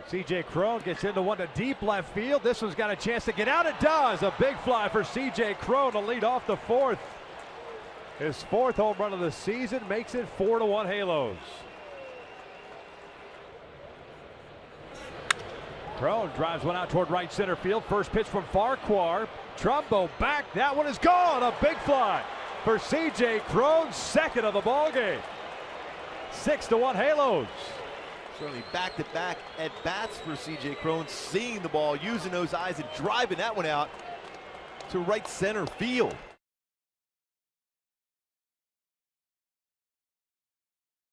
C.J. Cron gets into one to deep left field. This one's got a chance to get out. It does. A big fly for C.J. Cron to lead off the fourth. His fourth home run of the season makes it 4-1 Halos. Cron drives one out toward right center field. First pitch from Farquhar. Trumbo back. That one is gone. A big fly for C.J. Cron, second of the ball game. 6-1 Halos. Certainly back-to-back at-bats for C.J. Cron, seeing the ball, using those eyes and driving that one out to right center field.